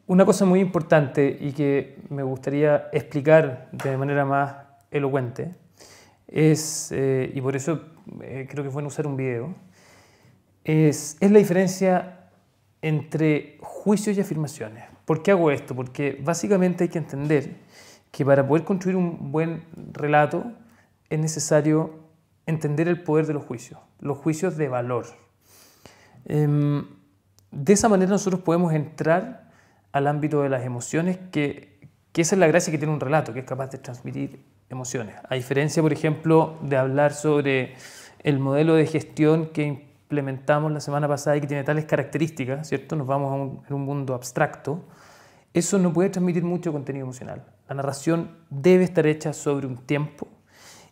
Una cosa muy importante y que me gustaría explicar de manera más elocuente es, y por eso creo que es bueno usar un video, es la diferencia entre juicios y afirmaciones. ¿Por qué hago esto? Porque básicamente hay que entender que para poder construir un buen relato es necesario entender el poder de los juicios de valor. De esa manera nosotros podemos entrar al ámbito de las emociones, que esa es la gracia que tiene un relato, que es capaz de transmitir emociones. A diferencia, por ejemplo, de hablar sobre el modelo de gestión que implementamos la semana pasada y que tiene tales características, ¿cierto? Nos vamos a un mundo abstracto. Eso no puede transmitir mucho contenido emocional. La narración debe estar hecha sobre un tiempo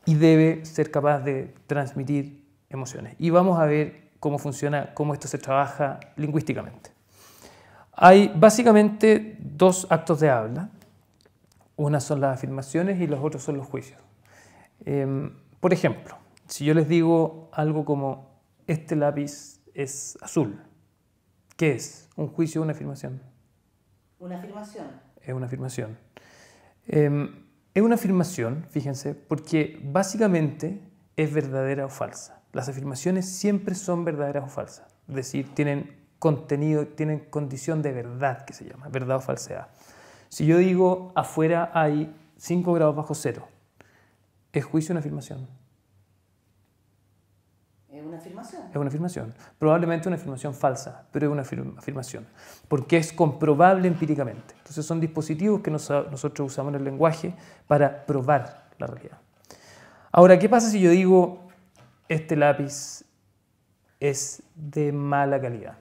y debe ser capaz de transmitir emociones. Y vamos a ver cómo funciona, cómo esto se trabaja lingüísticamente. Hay básicamente dos actos de habla. Una son las afirmaciones y los otros son los juicios. Por ejemplo, si yo les digo algo como este lápiz es azul, ¿qué es? ¿Un juicio o una afirmación? Una afirmación. Es una afirmación. Es una afirmación, fíjense, porque básicamente es verdadera o falsa. Las afirmaciones siempre son verdaderas o falsas, es decir, tienen contenido, tienen condición de verdad, que se llama, verdad o falsedad. Si yo digo afuera hay 5 grados bajo cero, ¿es juicio o una afirmación? Es una afirmación. Es una afirmación. Probablemente una afirmación falsa, pero es una afirmación, porque es comprobable empíricamente. Entonces son dispositivos que nosotros usamos en el lenguaje para probar la realidad. Ahora, ¿qué pasa si yo digo este lápiz es de mala calidad?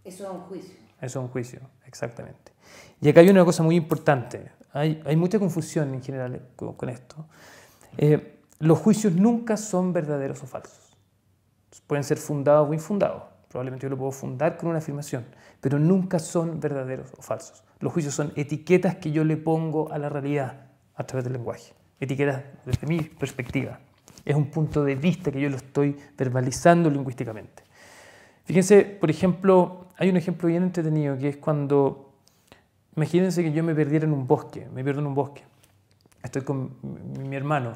Eso es un juicio. Eso es un juicio, exactamente. Y acá hay una cosa muy importante. Hay mucha confusión en general con esto. Los juicios nunca son verdaderos o falsos. Pueden ser fundados o infundados. Probablemente yo lo puedo fundar con una afirmación, pero nunca son verdaderos o falsos. Los juicios son etiquetas que yo le pongo a la realidad a través del lenguaje. Etiquetas desde mi perspectiva. Es un punto de vista que yo lo estoy verbalizando lingüísticamente. Fíjense, por ejemplo, hay un ejemplo bien entretenido que es cuando, imagínense que yo me perdiera en un bosque, me pierdo en un bosque. Estoy con mi hermano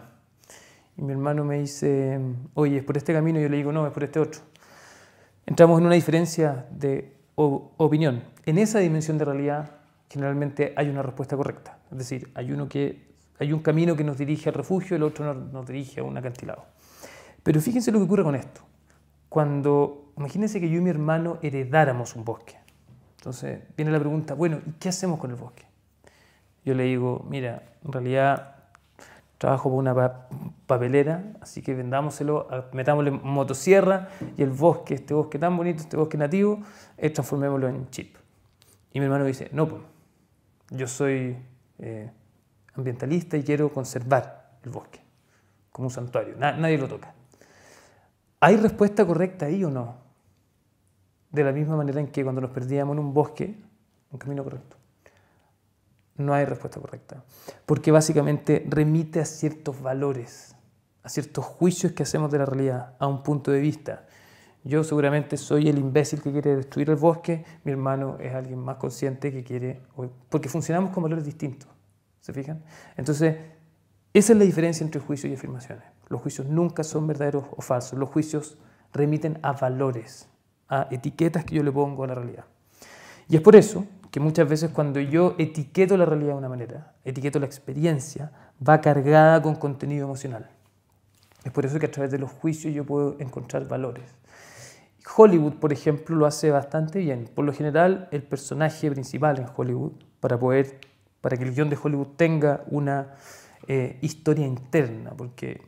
y mi hermano me dice, oye, ¿es por este camino? Y yo le digo, no, es por este otro. Entramos en una diferencia de opinión. En esa dimensión de realidad generalmente hay una respuesta correcta. Es decir, hay un camino que nos dirige al refugio y el otro nos dirige a un acantilado. Pero fíjense lo que ocurre con esto. Imagínense que yo y mi hermano heredáramos un bosque. Entonces viene la pregunta, bueno, ¿y qué hacemos con el bosque? Yo le digo, mira, en realidad trabajo por una papelera, así que vendámoselo, metámosle motosierra y el bosque, este bosque tan bonito, este bosque nativo, transformémoslo en chip. Y mi hermano dice, no, pues, yo soy ambientalista y quiero conservar el bosque como un santuario, nadie lo toca. ¿Hay respuesta correcta ahí o no? De la misma manera en que cuando nos perdíamos en un bosque, un camino correcto. No hay respuesta correcta, porque básicamente remite a ciertos valores, a ciertos juicios que hacemos de la realidad, a un punto de vista. Yo seguramente soy el imbécil que quiere destruir el bosque, mi hermano es alguien más consciente que quiere, porque funcionamos con valores distintos, ¿se fijan? Entonces, esa es la diferencia entre juicios y afirmaciones. Los juicios nunca son verdaderos o falsos, los juicios remiten a valores, a etiquetas que yo le pongo a la realidad. Y es por eso que muchas veces cuando yo etiqueto la realidad de una manera, etiqueto la experiencia, va cargada con contenido emocional. Es por eso que a través de los juicios yo puedo encontrar valores. Hollywood, por ejemplo, lo hace bastante bien. Por lo general, el personaje principal en Hollywood, para que el guión de Hollywood tenga una historia interna, porque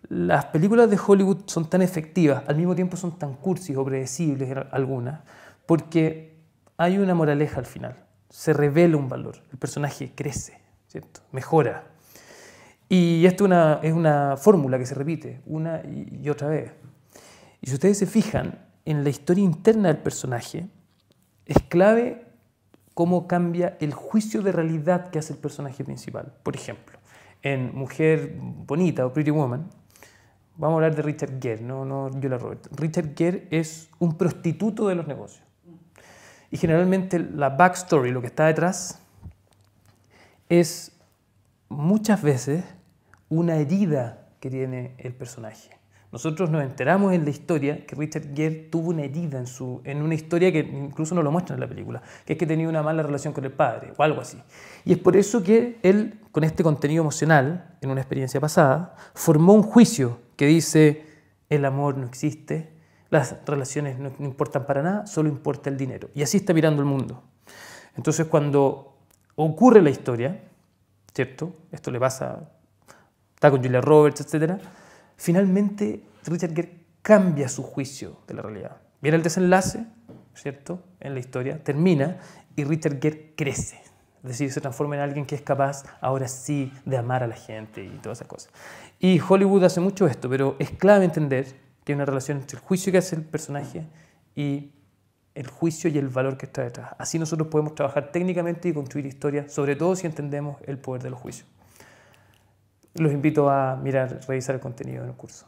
las películas de Hollywood son tan efectivas, al mismo tiempo son tan cursis o predecibles algunas, porque hay una moraleja al final, se revela un valor, el personaje crece, ¿cierto? Mejora. Y esto es una fórmula que se repite una y otra vez. Y si ustedes se fijan en la historia interna del personaje, es clave cómo cambia el juicio de realidad que hace el personaje principal. Por ejemplo, en Mujer Bonita o Pretty Woman, vamos a hablar de Richard Gere, no Julia Roberts. Richard Gere es un prostituto de los negocios. Y generalmente la backstory, lo que está detrás, es muchas veces una herida que tiene el personaje. Nosotros nos enteramos en la historia que Richard Gere tuvo una herida en una historia que incluso no lo muestran en la película, que es que tenía una mala relación con el padre o algo así. Y es por eso que él, con este contenido emocional, en una experiencia pasada, formó un juicio que dice: el amor no existe, las relaciones no importan para nada, solo importa el dinero. Y así está mirando el mundo. Entonces, cuando ocurre la historia, ¿cierto? Esto le pasa, está con Julia Roberts, etc. Finalmente, Richard Gere cambia su juicio de la realidad. Viene el desenlace, ¿cierto? En la historia, termina y Richard Gere crece. Es decir, se transforma en alguien que es capaz, ahora sí, de amar a la gente y todas esas cosas. Y Hollywood hace mucho esto, pero es clave entender que hay una relación entre el juicio que hace el personaje y el juicio y el valor que está detrás. Así nosotros podemos trabajar técnicamente y construir historias, sobre todo si entendemos el poder de los juicios. Los invito a mirar, revisar el contenido del curso.